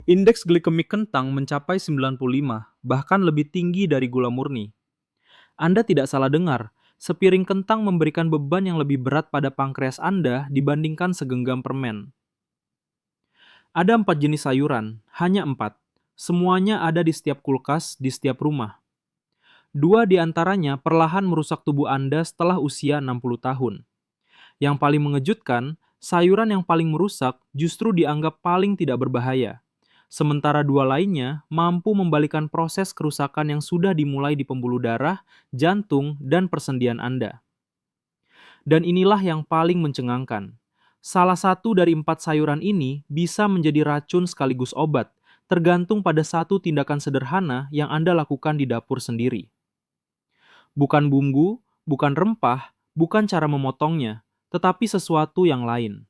Indeks glikemik kentang mencapai 95, bahkan lebih tinggi dari gula murni. Anda tidak salah dengar, sepiring kentang memberikan beban yang lebih berat pada pankreas Anda dibandingkan segenggam permen. Ada 4 jenis sayuran, hanya 4. Semuanya ada di setiap kulkas, di setiap rumah. 2 di antaranya perlahan merusak tubuh Anda setelah usia 60 tahun. Yang paling mengejutkan, sayuran yang paling merusak justru dianggap paling tidak berbahaya. Sementara 2 lainnya mampu membalikan proses kerusakan yang sudah dimulai di pembuluh darah, jantung, dan persendian Anda. Dan inilah yang paling mencengangkan. Salah satu dari 4 sayuran ini bisa menjadi racun sekaligus obat, tergantung pada satu tindakan sederhana yang Anda lakukan di dapur sendiri. Bukan bumbu, bukan rempah, bukan cara memotongnya, tetapi sesuatu yang lain.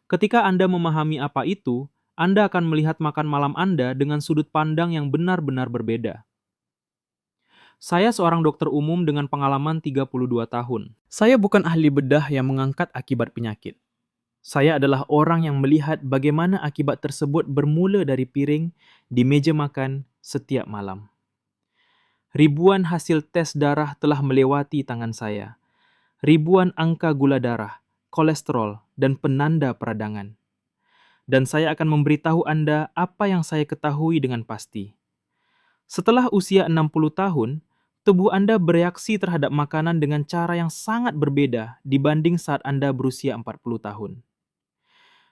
Ketika Anda memahami apa itu, Anda akan melihat makan malam Anda dengan sudut pandang yang benar-benar berbeda. Saya seorang dokter umum dengan pengalaman 32 tahun. Saya bukan ahli bedah yang mengangkat akibat penyakit. Saya adalah orang yang melihat bagaimana akibat tersebut bermula dari piring di meja makan setiap malam. Ribuan hasil tes darah telah melewati tangan saya. Ribuan angka gula darah, kolesterol, dan penanda peradangan. Dan saya akan memberitahu Anda apa yang saya ketahui dengan pasti. Setelah usia 60 tahun, tubuh Anda bereaksi terhadap makanan dengan cara yang sangat berbeda dibanding saat Anda berusia 40 tahun.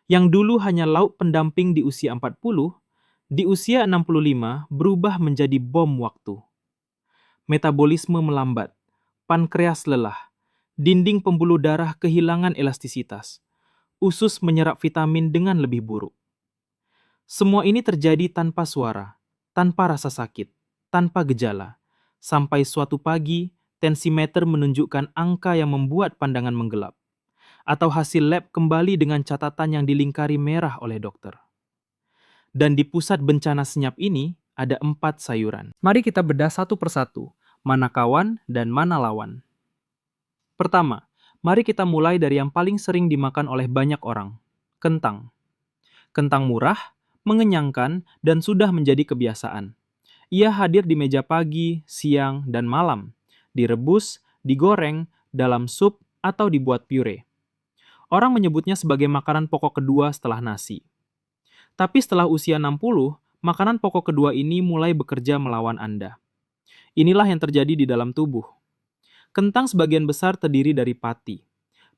Yang dulu hanya lauk pendamping di usia 40, di usia 65 berubah menjadi bom waktu. Metabolisme melambat, pankreas lelah, dinding pembuluh darah kehilangan elastisitas, usus menyerap vitamin dengan lebih buruk. Semua ini terjadi tanpa suara, tanpa rasa sakit, tanpa gejala. Sampai suatu pagi, tensimeter menunjukkan angka yang membuat pandangan menggelap. Atau hasil lab kembali dengan catatan yang dilingkari merah oleh dokter. Dan di pusat bencana senyap ini, ada 4 sayuran. Mari kita bedah satu persatu, mana kawan dan mana lawan. Pertama, mari kita mulai dari yang paling sering dimakan oleh banyak orang, kentang. Kentang murah, mengenyangkan, dan sudah menjadi kebiasaan. Ia hadir di meja pagi, siang, dan malam, direbus, digoreng, dalam sup, atau dibuat pure. Orang menyebutnya sebagai makanan pokok kedua setelah nasi. Tapi setelah usia 60, makanan pokok kedua ini mulai bekerja melawan Anda. Inilah yang terjadi di dalam tubuh. Kentang sebagian besar terdiri dari pati.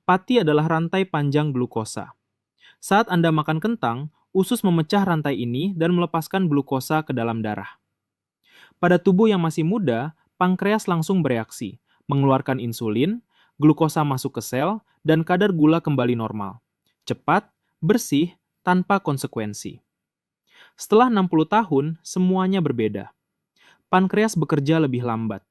Pati adalah rantai panjang glukosa. Saat Anda makan kentang, usus memecah rantai ini dan melepaskan glukosa ke dalam darah. Pada tubuh yang masih muda, pankreas langsung bereaksi, mengeluarkan insulin, glukosa masuk ke sel, dan kadar gula kembali normal. Cepat, bersih, tanpa konsekuensi. Setelah 60 tahun, semuanya berbeda. Pankreas bekerja lebih lambat.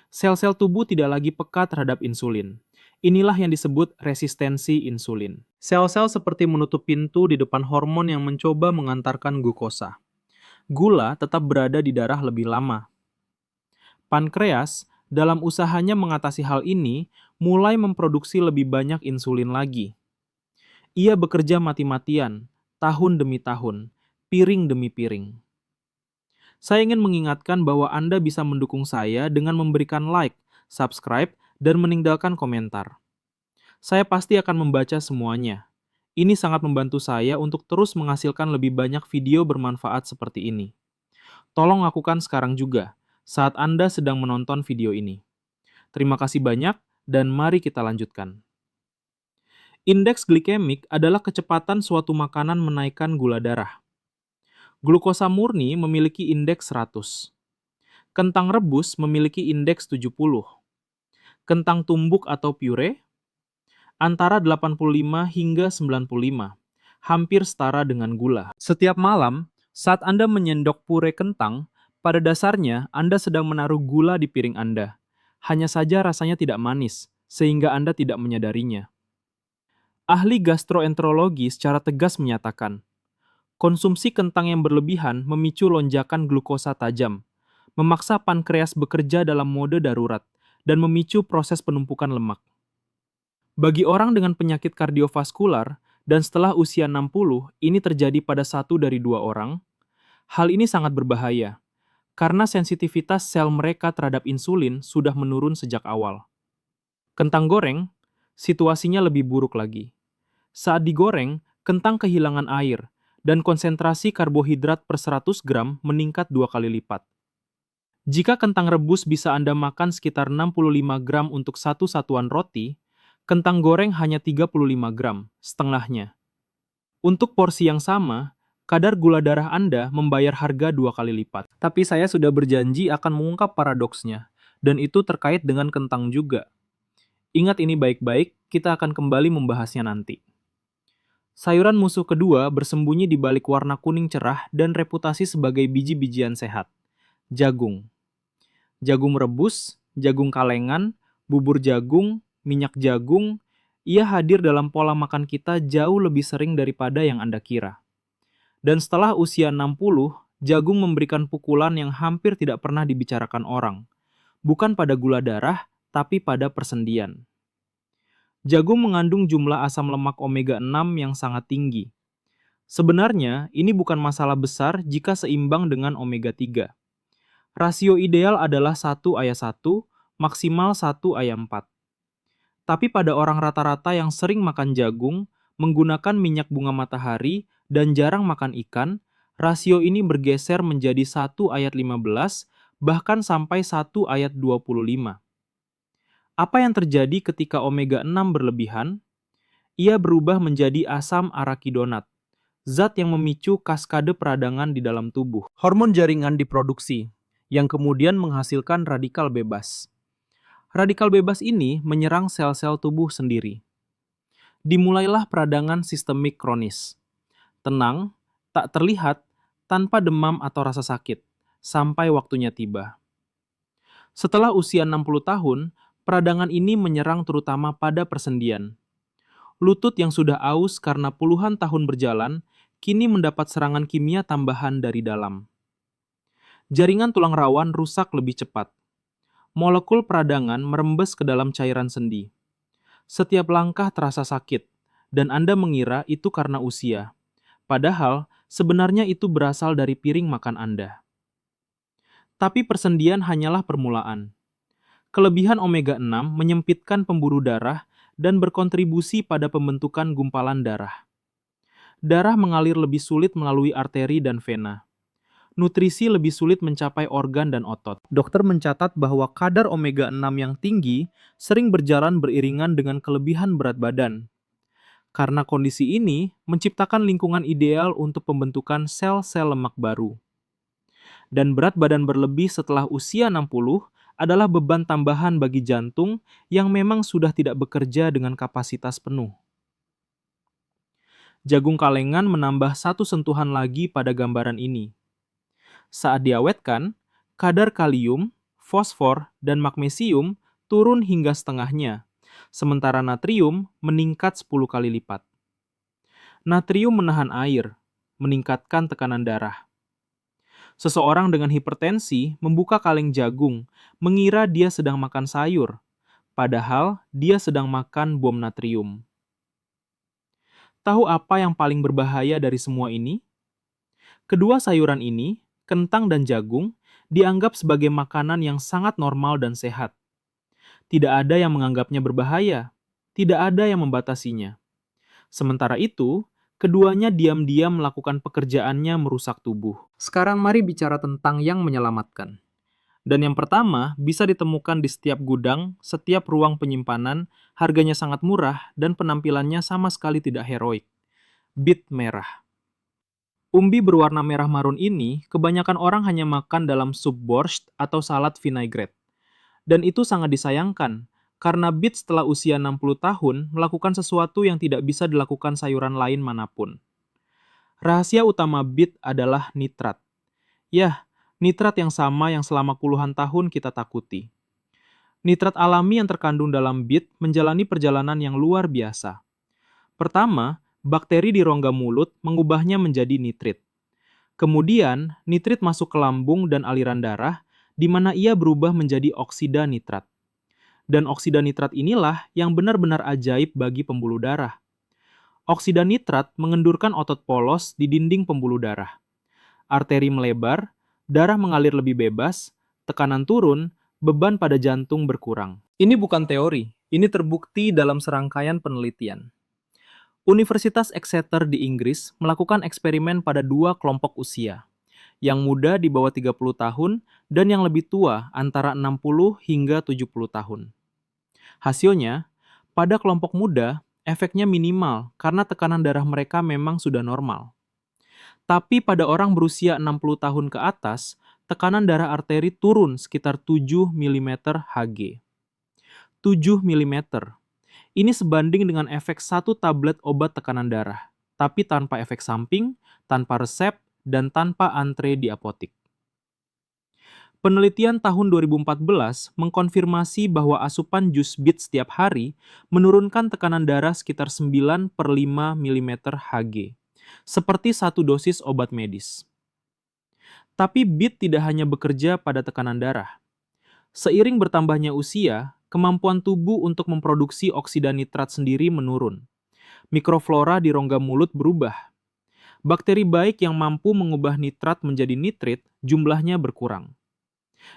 Sel-sel tubuh tidak lagi peka terhadap insulin. Inilah yang disebut resistensi insulin. Sel-sel seperti menutup pintu di depan hormon yang mencoba mengantarkan glukosa. Gula tetap berada di darah lebih lama. Pankreas, dalam usahanya mengatasi hal ini, mulai memproduksi lebih banyak insulin lagi. Ia bekerja mati-matian, tahun demi tahun, piring demi piring. Saya ingin mengingatkan bahwa Anda bisa mendukung saya dengan memberikan like, subscribe, dan meninggalkan komentar. Saya pasti akan membaca semuanya. Ini sangat membantu saya untuk terus menghasilkan lebih banyak video bermanfaat seperti ini. Tolong lakukan sekarang juga, saat Anda sedang menonton video ini. Terima kasih banyak, dan mari kita lanjutkan. Indeks glikemik adalah kecepatan suatu makanan menaikkan gula darah. Glukosa murni memiliki indeks 100. Kentang rebus memiliki indeks 70. Kentang tumbuk atau pure antara 85 hingga 95, hampir setara dengan gula. Setiap malam, saat Anda menyendok pure kentang, pada dasarnya Anda sedang menaruh gula di piring Anda. Hanya saja rasanya tidak manis, sehingga Anda tidak menyadarinya. Ahli gastroenterologi secara tegas menyatakan, konsumsi kentang yang berlebihan memicu lonjakan glukosa tajam, memaksa pankreas bekerja dalam mode darurat, dan memicu proses penumpukan lemak. Bagi orang dengan penyakit kardiovaskular, dan setelah usia 60, ini terjadi pada 1 dari 2 orang, Hal ini sangat berbahaya, karena sensitivitas sel mereka terhadap insulin sudah menurun sejak awal. Kentang goreng, situasinya lebih buruk lagi. Saat digoreng, kentang kehilangan air, dan konsentrasi karbohidrat per 100 gram meningkat 2 kali lipat. Jika kentang rebus bisa Anda makan sekitar 65 gram untuk satu satuan roti, kentang goreng hanya 35 gram, setengahnya. Untuk porsi yang sama, kadar gula darah Anda membayar harga 2 kali lipat. Tapi saya sudah berjanji akan mengungkap paradoksnya, dan itu terkait dengan kentang juga. Ingat ini baik-baik, kita akan kembali membahasnya nanti. Sayuran musuh kedua bersembunyi di balik warna kuning cerah dan reputasi sebagai biji-bijian sehat. Jagung. Jagung rebus, jagung kalengan, bubur jagung, minyak jagung, ia hadir dalam pola makan kita jauh lebih sering daripada yang Anda kira. Dan setelah usia 60, jagung memberikan pukulan yang hampir tidak pernah dibicarakan orang. Bukan pada gula darah, tapi pada persendian. Jagung mengandung jumlah asam lemak omega 6 yang sangat tinggi. Sebenarnya, ini bukan masalah besar jika seimbang dengan omega 3. Rasio ideal adalah 1:1, maksimal 1:4. Tapi pada orang rata-rata yang sering makan jagung, menggunakan minyak bunga matahari, dan jarang makan ikan, rasio ini bergeser menjadi 1:15, bahkan sampai 1:25. Apa yang terjadi ketika omega 6 berlebihan? Ia berubah menjadi asam arakidonat, zat yang memicu kaskade peradangan di dalam tubuh. Hormon jaringan diproduksi, yang kemudian menghasilkan radikal bebas. Radikal bebas ini menyerang sel-sel tubuh sendiri. Dimulailah peradangan sistemik kronis. Tenang, tak terlihat, tanpa demam atau rasa sakit, sampai waktunya tiba. Setelah usia 60 tahun, peradangan ini menyerang terutama pada persendian. Lutut yang sudah aus karena puluhan tahun berjalan, kini mendapat serangan kimia tambahan dari dalam. Jaringan tulang rawan rusak lebih cepat. Molekul peradangan merembes ke dalam cairan sendi. Setiap langkah terasa sakit, dan Anda mengira itu karena usia. Padahal, sebenarnya itu berasal dari piring makan Anda. Tapi persendian hanyalah permulaan. Kelebihan omega 6 menyempitkan pembuluh darah dan berkontribusi pada pembentukan gumpalan darah. Darah mengalir lebih sulit melalui arteri dan vena. Nutrisi lebih sulit mencapai organ dan otot. Dokter mencatat bahwa kadar omega 6 yang tinggi sering berjalan beriringan dengan kelebihan berat badan. Karena kondisi ini menciptakan lingkungan ideal untuk pembentukan sel-sel lemak baru. Dan berat badan berlebih setelah usia 60 adalah beban tambahan bagi jantung yang memang sudah tidak bekerja dengan kapasitas penuh. Jagung kalengan menambah satu sentuhan lagi pada gambaran ini. Saat diawetkan, kadar kalium, fosfor, dan magnesium turun hingga setengahnya, sementara natrium meningkat 10 kali lipat. Natrium menahan air, meningkatkan tekanan darah. Seseorang dengan hipertensi membuka kaleng jagung, mengira dia sedang makan sayur, padahal dia sedang makan bom natrium. Tahu apa yang paling berbahaya dari semua ini? Kedua sayuran ini, kentang dan jagung, dianggap sebagai makanan yang sangat normal dan sehat. Tidak ada yang menganggapnya berbahaya, tidak ada yang membatasinya. Sementara itu, keduanya diam-diam melakukan pekerjaannya merusak tubuh. Sekarang mari bicara tentang yang menyelamatkan. Dan yang pertama, bisa ditemukan di setiap gudang, setiap ruang penyimpanan, harganya sangat murah, dan penampilannya sama sekali tidak heroik. Bit merah. Umbi berwarna merah marun ini, kebanyakan orang hanya makan dalam sup borscht atau salad vinaigrette. Dan itu sangat disayangkan, karena bit setelah usia 60 tahun melakukan sesuatu yang tidak bisa dilakukan sayuran lain manapun. Rahasia utama bit adalah nitrat. Yah, nitrat yang sama yang selama puluhan tahun kita takuti. Nitrat alami yang terkandung dalam bit menjalani perjalanan yang luar biasa. Pertama, bakteri di rongga mulut mengubahnya menjadi nitrit. Kemudian, nitrit masuk ke lambung dan aliran darah, di mana ia berubah menjadi oksida nitrat. Dan oksida nitrat inilah yang benar-benar ajaib bagi pembuluh darah. Oksida nitrat mengendurkan otot polos di dinding pembuluh darah. arteri melebar, darah mengalir lebih bebas, tekanan turun, beban pada jantung berkurang. Ini bukan teori, ini terbukti dalam serangkaian penelitian. Universitas Exeter di Inggris melakukan eksperimen pada dua kelompok usia, yang muda di bawah 30 tahun dan yang lebih tua antara 60 hingga 70 tahun. Hasilnya, pada kelompok muda, efeknya minimal karena tekanan darah mereka memang sudah normal. Tapi pada orang berusia 60 tahun ke atas, tekanan darah arteri turun sekitar 7 mm Hg. 7 mm. Ini sebanding dengan efek satu tablet obat tekanan darah, tapi tanpa efek samping, tanpa resep, dan tanpa antre di apotik. Penelitian tahun 2014 mengkonfirmasi bahwa asupan jus bit setiap hari menurunkan tekanan darah sekitar 9/5 mm Hg, seperti satu dosis obat medis. Tapi bit tidak hanya bekerja pada tekanan darah. Seiring bertambahnya usia, kemampuan tubuh untuk memproduksi oksida nitrat sendiri menurun. Mikroflora di rongga mulut berubah. Bakteri baik yang mampu mengubah nitrat menjadi nitrit, jumlahnya berkurang.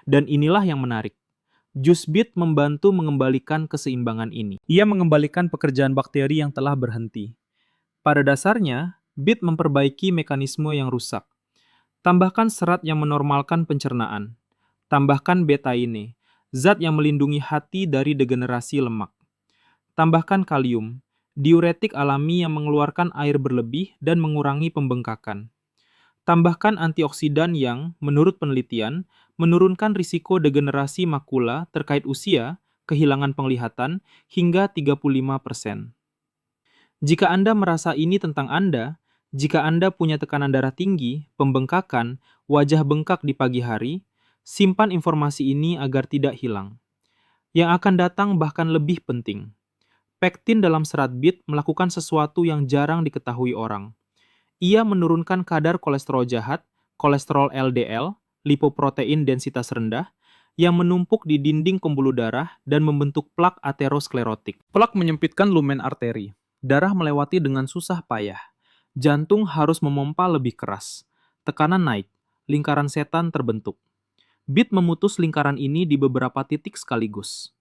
Dan inilah yang menarik. Jus bit membantu mengembalikan keseimbangan ini. Ia mengembalikan pekerjaan bakteri yang telah berhenti. Pada dasarnya, bit memperbaiki mekanisme yang rusak. Tambahkan serat yang menormalkan pencernaan. Tambahkan betaine, zat yang melindungi hati dari degenerasi lemak. Tambahkan kalium, diuretik alami yang mengeluarkan air berlebih dan mengurangi pembengkakan. Tambahkan antioksidan yang, menurut penelitian, menurunkan risiko degenerasi makula terkait usia, kehilangan penglihatan, hingga 35%. Jika Anda merasa ini tentang Anda, jika Anda punya tekanan darah tinggi, pembengkakan, wajah bengkak di pagi hari, simpan informasi ini agar tidak hilang. Yang akan datang bahkan lebih penting. Pektin dalam serat bit melakukan sesuatu yang jarang diketahui orang. Ia menurunkan kadar kolesterol jahat, kolesterol LDL, lipoprotein densitas rendah, yang menumpuk di dinding pembuluh darah dan membentuk plak aterosklerotik. Plak menyempitkan lumen arteri. Darah melewati dengan susah payah. Jantung harus memompa lebih keras. Tekanan naik. Lingkaran setan terbentuk. Bit memutus lingkaran ini di beberapa titik sekaligus.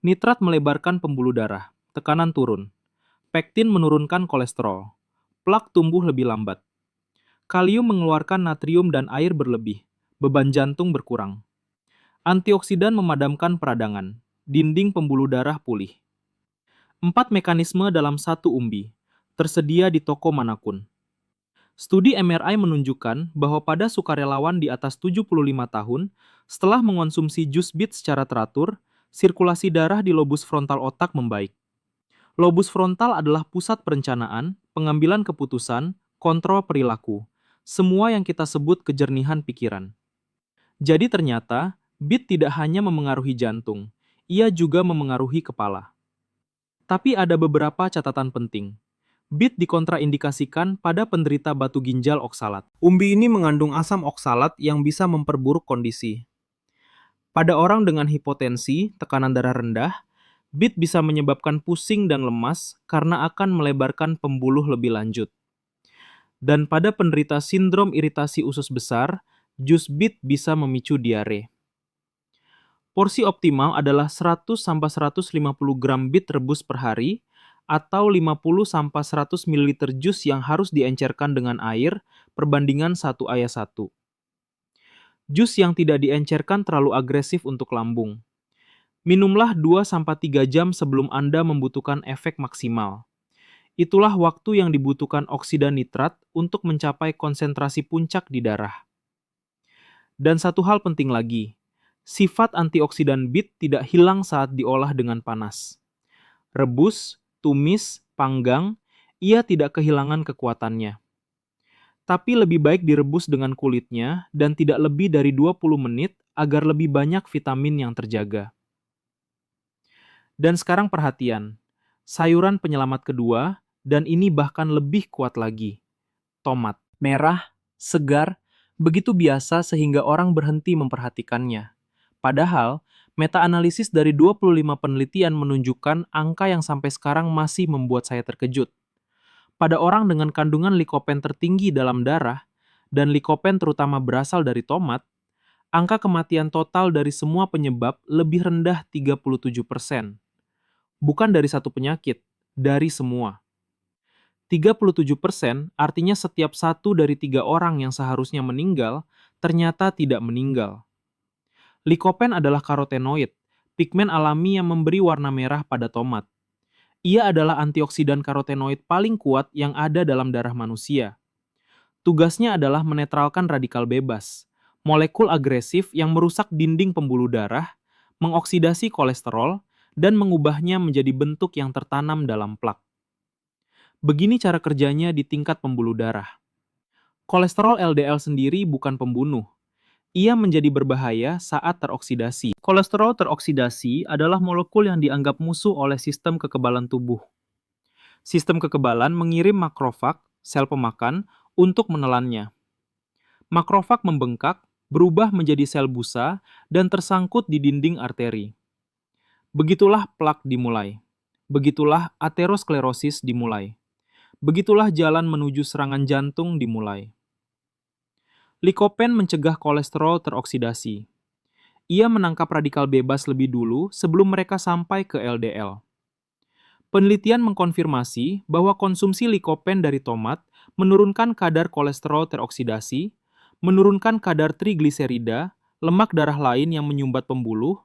Nitrat melebarkan pembuluh darah, tekanan turun. Pektin menurunkan kolesterol. Plak tumbuh lebih lambat. Kalium mengeluarkan natrium dan air berlebih. Beban jantung berkurang. Antioksidan memadamkan peradangan. Dinding pembuluh darah pulih. 4 mekanisme dalam satu umbi. Tersedia di toko manapun. Studi MRI menunjukkan bahwa pada sukarelawan di atas 75 tahun, setelah mengonsumsi jus bit secara teratur, sirkulasi darah di lobus frontal otak membaik. Lobus frontal adalah pusat perencanaan, pengambilan keputusan, kontrol perilaku, semua yang kita sebut kejernihan pikiran. Jadi ternyata, bit tidak hanya memengaruhi jantung, ia juga memengaruhi kepala. Tapi ada beberapa catatan penting. Bit dikontraindikasikan pada penderita batu ginjal oksalat. Umbi ini mengandung asam oksalat yang bisa memperburuk kondisi. Pada orang dengan hipotensi, tekanan darah rendah, bit bisa menyebabkan pusing dan lemas karena akan melebarkan pembuluh lebih lanjut. Dan pada penderita sindrom iritasi usus besar, jus bit bisa memicu diare. Porsi optimal adalah 100-150 gram bit rebus per hari, atau 50-100 ml jus yang harus diencerkan dengan air, perbandingan 1:1. Jus yang tidak diencerkan terlalu agresif untuk lambung. Minumlah 2-3 jam sebelum Anda membutuhkan efek maksimal. Itulah waktu yang dibutuhkan oksida nitrat untuk mencapai konsentrasi puncak di darah. Dan satu hal penting lagi, sifat antioksidan bit tidak hilang saat diolah dengan panas. Rebus, tumis, panggang, ia tidak kehilangan kekuatannya. Tapi lebih baik direbus dengan kulitnya dan tidak lebih dari 20 menit agar lebih banyak vitamin yang terjaga. Dan sekarang perhatian, sayuran penyelamat kedua, dan ini bahkan lebih kuat lagi. Tomat. Merah, segar, begitu biasa sehingga orang berhenti memperhatikannya. Padahal, meta-analisis dari 25 penelitian menunjukkan angka yang sampai sekarang masih membuat saya terkejut. Pada orang dengan kandungan likopen tertinggi dalam darah, dan likopen terutama berasal dari tomat, angka kematian total dari semua penyebab lebih rendah 37%. Bukan dari satu penyakit, dari semua. 37% artinya setiap 1 dari 3 orang yang seharusnya meninggal, ternyata tidak meninggal. Likopen adalah karotenoid, pigmen alami yang memberi warna merah pada tomat. Ia adalah antioksidan karotenoid paling kuat yang ada dalam darah manusia. Tugasnya adalah menetralkan radikal bebas, molekul agresif yang merusak dinding pembuluh darah, mengoksidasi kolesterol, dan mengubahnya menjadi bentuk yang tertanam dalam plak. Begini cara kerjanya di tingkat pembuluh darah. Kolesterol LDL sendiri bukan pembunuh. Ia menjadi berbahaya saat teroksidasi. Kolesterol teroksidasi adalah molekul yang dianggap musuh oleh sistem kekebalan tubuh. Sistem kekebalan mengirim makrofag, sel pemakan, untuk menelannya. Makrofag membengkak, berubah menjadi sel busa, dan tersangkut di dinding arteri. Begitulah plak dimulai. Begitulah aterosklerosis dimulai. Begitulah jalan menuju serangan jantung dimulai. Likopen mencegah kolesterol teroksidasi. Ia menangkap radikal bebas lebih dulu sebelum mereka sampai ke LDL. Penelitian mengkonfirmasi bahwa konsumsi likopen dari tomat menurunkan kadar kolesterol teroksidasi, menurunkan kadar trigliserida, lemak darah lain yang menyumbat pembuluh,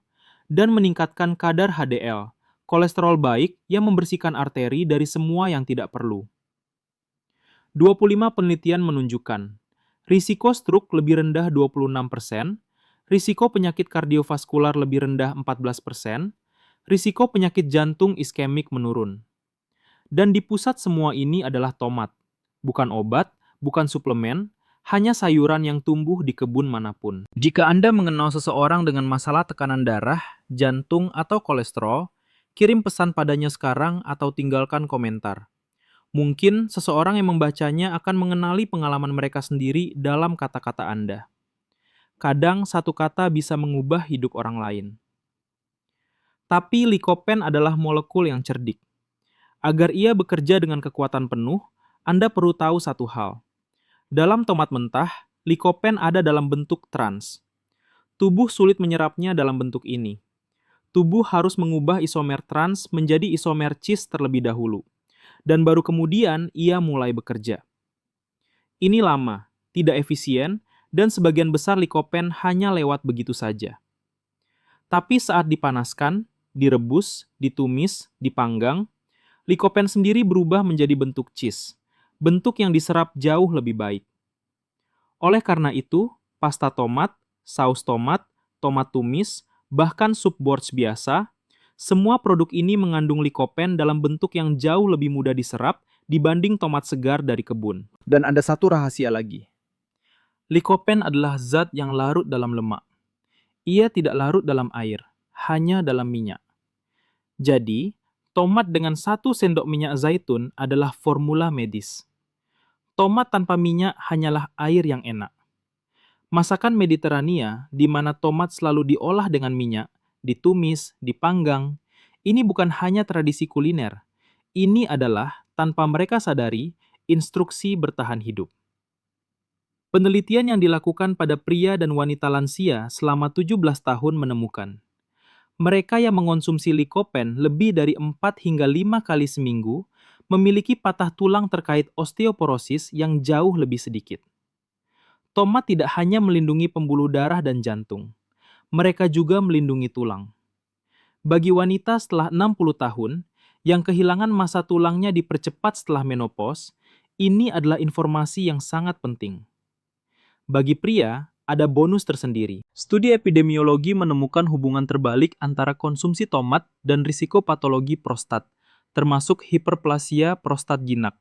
dan meningkatkan kadar HDL, kolesterol baik yang membersihkan arteri dari semua yang tidak perlu. 25 penelitian menunjukkan risiko stroke lebih rendah 26%, risiko penyakit kardiovaskular lebih rendah 14%, risiko penyakit jantung iskemik menurun. Dan di pusat semua ini adalah tomat. Bukan obat, bukan suplemen, hanya sayuran yang tumbuh di kebun manapun. Jika Anda mengenal seseorang dengan masalah tekanan darah, jantung, atau kolesterol, kirim pesan padanya sekarang atau tinggalkan komentar. Mungkin seseorang yang membacanya akan mengenali pengalaman mereka sendiri dalam kata-kata Anda. Kadang satu kata bisa mengubah hidup orang lain. Tapi likopen adalah molekul yang cerdik. Agar ia bekerja dengan kekuatan penuh, Anda perlu tahu satu hal. Dalam tomat mentah, likopen ada dalam bentuk trans. Tubuh sulit menyerapnya dalam bentuk ini. Tubuh harus mengubah isomer trans menjadi isomer cis terlebih dahulu. Dan baru kemudian ia mulai bekerja. Ini lama, tidak efisien, dan sebagian besar likopen hanya lewat begitu saja. Tapi saat dipanaskan, direbus, ditumis, dipanggang, likopen sendiri berubah menjadi bentuk cheese, bentuk yang diserap jauh lebih baik. Oleh karena itu, pasta tomat, saus tomat, tomat tumis, bahkan sup borsch biasa, semua produk ini mengandung likopen dalam bentuk yang jauh lebih mudah diserap dibanding tomat segar dari kebun. Dan ada satu rahasia lagi. Likopen adalah zat yang larut dalam lemak. Ia tidak larut dalam air, hanya dalam minyak. Jadi, tomat dengan 1 sendok minyak zaitun adalah formula medis. Tomat tanpa minyak hanyalah air yang enak. Masakan Mediterania, di mana tomat selalu diolah dengan minyak, ditumis, dipanggang, ini bukan hanya tradisi kuliner. Ini adalah, tanpa mereka sadari, instruksi bertahan hidup. Penelitian yang dilakukan pada pria dan wanita lansia selama 17 tahun menemukan, mereka yang mengonsumsi likopen lebih dari 4 hingga 5 kali seminggu memiliki patah tulang terkait osteoporosis yang jauh lebih sedikit. Tomat tidak hanya melindungi pembuluh darah dan jantung, mereka juga melindungi tulang. Bagi wanita setelah 60 tahun, yang kehilangan masa tulangnya dipercepat setelah menopause, ini adalah informasi yang sangat penting. Bagi pria, ada bonus tersendiri. Studi epidemiologi menemukan hubungan terbalik antara konsumsi tomat dan risiko patologi prostat, termasuk hiperplasia prostat jinak,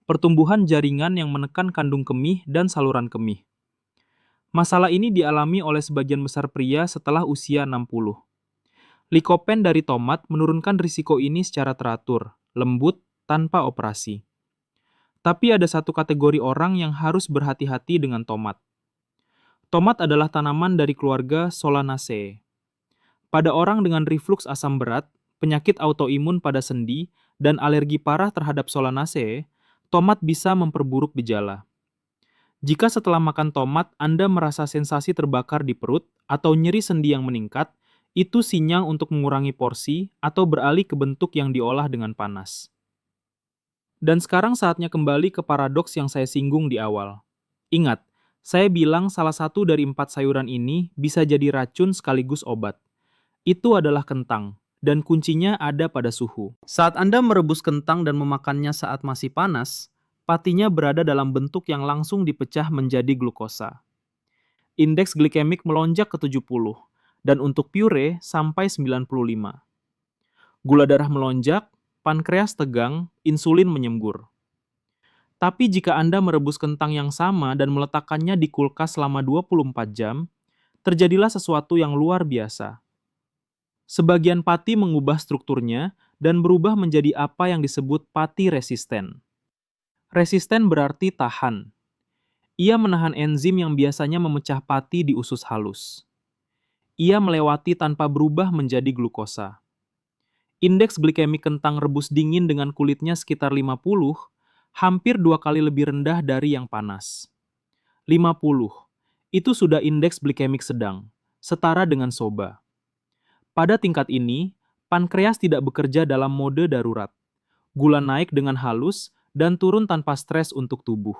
pertumbuhan jaringan yang menekan kandung kemih dan saluran kemih. Masalah ini dialami oleh sebagian besar pria setelah usia 60. Likopen dari tomat menurunkan risiko ini secara teratur, lembut, tanpa operasi. Tapi ada satu kategori orang yang harus berhati-hati dengan tomat. Tomat adalah tanaman dari keluarga Solanaceae. Pada orang dengan reflux asam berat, penyakit autoimun pada sendi, dan alergi parah terhadap Solanaceae, tomat bisa memperburuk gejala. Jika setelah makan tomat Anda merasa sensasi terbakar di perut atau nyeri sendi yang meningkat, itu sinyal untuk mengurangi porsi atau beralih ke bentuk yang diolah dengan panas. Dan sekarang saatnya kembali ke paradoks yang saya singgung di awal. Ingat, saya bilang salah satu dari 4 sayuran ini bisa jadi racun sekaligus obat. Itu adalah kentang, dan kuncinya ada pada suhu. Saat Anda merebus kentang dan memakannya saat masih panas, patinya berada dalam bentuk yang langsung dipecah menjadi glukosa. Indeks glikemik melonjak ke 70, dan untuk pure sampai 95. Gula darah melonjak, pankreas tegang, insulin menyembur. Tapi jika Anda merebus kentang yang sama dan meletakkannya di kulkas selama 24 jam, terjadilah sesuatu yang luar biasa. Sebagian pati mengubah strukturnya dan berubah menjadi apa yang disebut pati resisten. Resisten berarti tahan. Ia menahan enzim yang biasanya memecah pati di usus halus. Ia melewati tanpa berubah menjadi glukosa. Indeks glikemik kentang rebus dingin dengan kulitnya sekitar 50, hampir 2 kali lebih rendah dari yang panas. 50, itu sudah indeks glikemik sedang, setara dengan soba. Pada tingkat ini, pankreas tidak bekerja dalam mode darurat. Gula naik dengan halus dan turun tanpa stres untuk tubuh.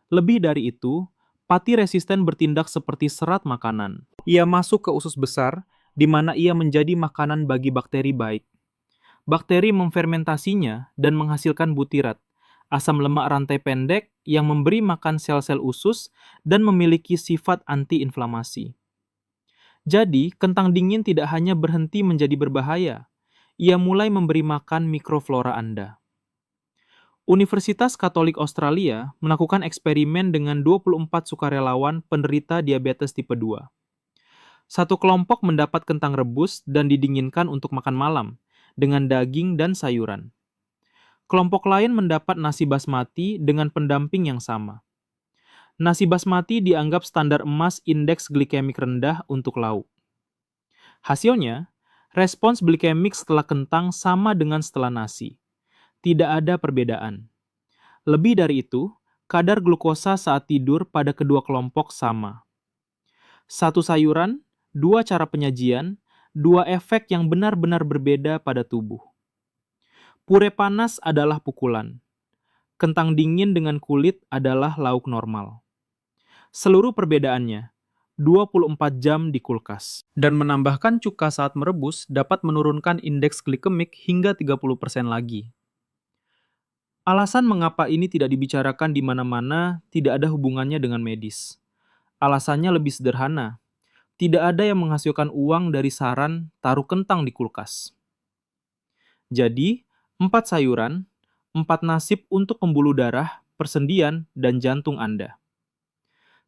Lebih dari itu, pati resisten bertindak seperti serat makanan. Ia masuk ke usus besar, di mana ia menjadi makanan bagi bakteri baik. Bakteri memfermentasinya dan menghasilkan butirat, asam lemak rantai pendek yang memberi makan sel-sel usus dan memiliki sifat anti-inflamasi. Jadi, kentang dingin tidak hanya berhenti menjadi berbahaya, ia mulai memberi makan mikroflora Anda. Universitas Katolik Australia melakukan eksperimen dengan 24 sukarelawan penderita diabetes tipe 2. Satu kelompok mendapat kentang rebus dan didinginkan untuk makan malam, dengan daging dan sayuran. Kelompok lain mendapat nasi basmati dengan pendamping yang sama. Nasi basmati dianggap standar emas indeks glikemik rendah untuk lauk. Hasilnya, respons glikemik setelah kentang sama dengan setelah nasi. Tidak ada perbedaan. Lebih dari itu, kadar glukosa saat tidur pada kedua kelompok sama. Satu sayuran, dua cara penyajian, dua efek yang benar-benar berbeda pada tubuh. Pure panas adalah pukulan. Kentang dingin dengan kulit adalah lauk normal. Seluruh perbedaannya, 24 jam di kulkas. Dan menambahkan cuka saat merebus dapat menurunkan indeks glikemik hingga 30% lagi. Alasan mengapa ini tidak dibicarakan di mana-mana tidak ada hubungannya dengan medis. Alasannya lebih sederhana. Tidak ada yang menghasilkan uang dari saran taruh kentang di kulkas. Jadi, 4 sayuran, 4 nasib untuk pembuluh darah, persendian, dan jantung Anda.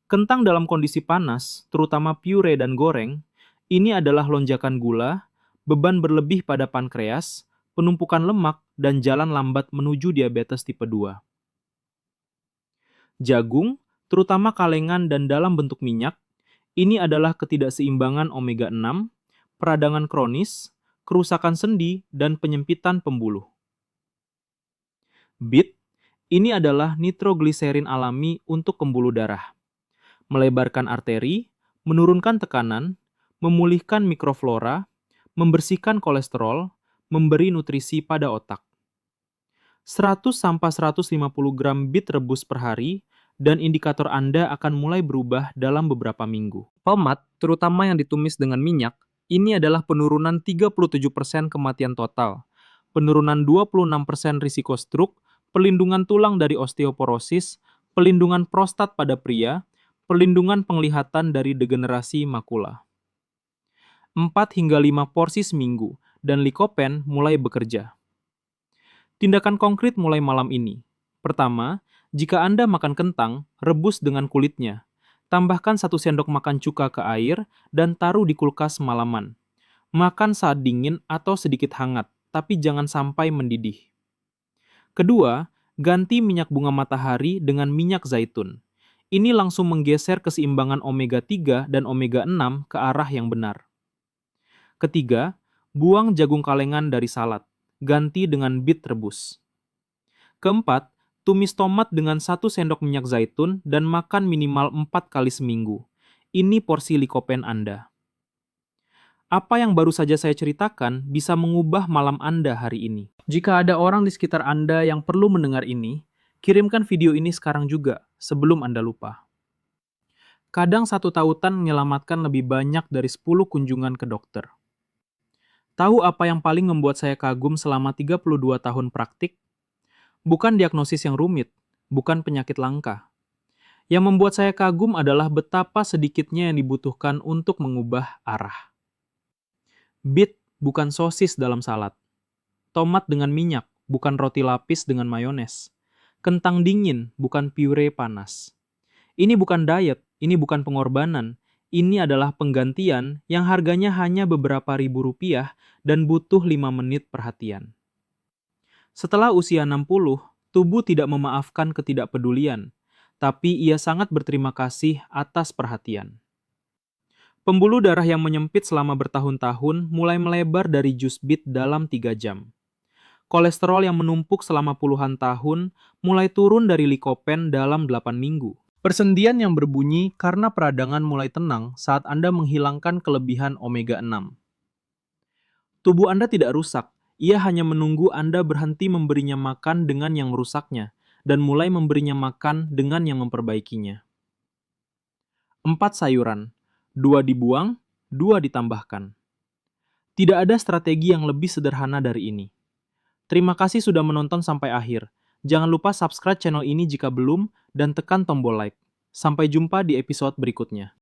Kentang dalam kondisi panas, terutama pure dan goreng, ini adalah lonjakan gula, beban berlebih pada pankreas, penumpukan lemak, dan jalan lambat menuju diabetes tipe 2. Jagung, terutama kalengan dan dalam bentuk minyak, ini adalah ketidakseimbangan omega 6, peradangan kronis, kerusakan sendi, dan penyempitan pembuluh. Beet, ini adalah nitrogliserin alami untuk pembuluh darah. Melebarkan arteri, menurunkan tekanan, memulihkan mikroflora, membersihkan kolesterol, memberi nutrisi pada otak. 100-150 gram beet rebus per hari, dan indikator Anda akan mulai berubah dalam beberapa minggu. Tomat, terutama yang ditumis dengan minyak, ini adalah penurunan 37% kematian total, penurunan 26% risiko stroke, perlindungan tulang dari osteoporosis, perlindungan prostat pada pria, perlindungan penglihatan dari degenerasi makula. 4-5 porsi seminggu, dan Lycopene mulai bekerja. Tindakan konkret mulai malam ini. Pertama, jika Anda makan kentang, rebus dengan kulitnya. Tambahkan 1 sendok makan cuka ke air dan taruh di kulkas semalaman. Makan saat dingin atau sedikit hangat, tapi jangan sampai mendidih. Kedua, ganti minyak bunga matahari dengan minyak zaitun. Ini langsung menggeser keseimbangan omega 3 dan omega 6 ke arah yang benar. Ketiga, buang jagung kalengan dari salad. Ganti dengan beet rebus. Keempat, Tumis tomat dengan 1 sendok minyak zaitun dan makan minimal 4 kali seminggu. Ini porsi likopen Anda. Apa yang baru saja saya ceritakan bisa mengubah malam Anda hari ini. Jika ada orang di sekitar Anda yang perlu mendengar ini, kirimkan video ini sekarang juga, sebelum Anda lupa. Kadang satu tautan menyelamatkan lebih banyak dari 10 kunjungan ke dokter. Tahu apa yang paling membuat saya kagum selama 32 tahun praktik? Bukan diagnosis yang rumit, bukan penyakit langka. Yang membuat saya kagum adalah betapa sedikitnya yang dibutuhkan untuk mengubah arah. Beet bukan sosis dalam salad. Tomat dengan minyak, bukan roti lapis dengan mayones. Kentang dingin, bukan pure panas. Ini bukan diet, ini bukan pengorbanan. Ini adalah penggantian yang harganya hanya beberapa ribu rupiah dan butuh 5 menit perhatian. Setelah usia 60, tubuh tidak memaafkan ketidakpedulian, tapi ia sangat berterima kasih atas perhatian. Pembuluh darah yang menyempit selama bertahun-tahun mulai melebar dari jus beet dalam 3 jam. Kolesterol yang menumpuk selama puluhan tahun mulai turun dari likopen dalam 8 minggu. Persendian yang berbunyi karena peradangan mulai tenang saat Anda menghilangkan kelebihan omega 6. Tubuh Anda tidak rusak, ia hanya menunggu Anda berhenti memberinya makan dengan yang merusaknya, dan mulai memberinya makan dengan yang memperbaikinya. 4 sayuran. 2 dibuang, 2 ditambahkan. Tidak ada strategi yang lebih sederhana dari ini. Terima kasih sudah menonton sampai akhir. Jangan lupa subscribe channel ini jika belum, dan tekan tombol like. Sampai jumpa di episode berikutnya.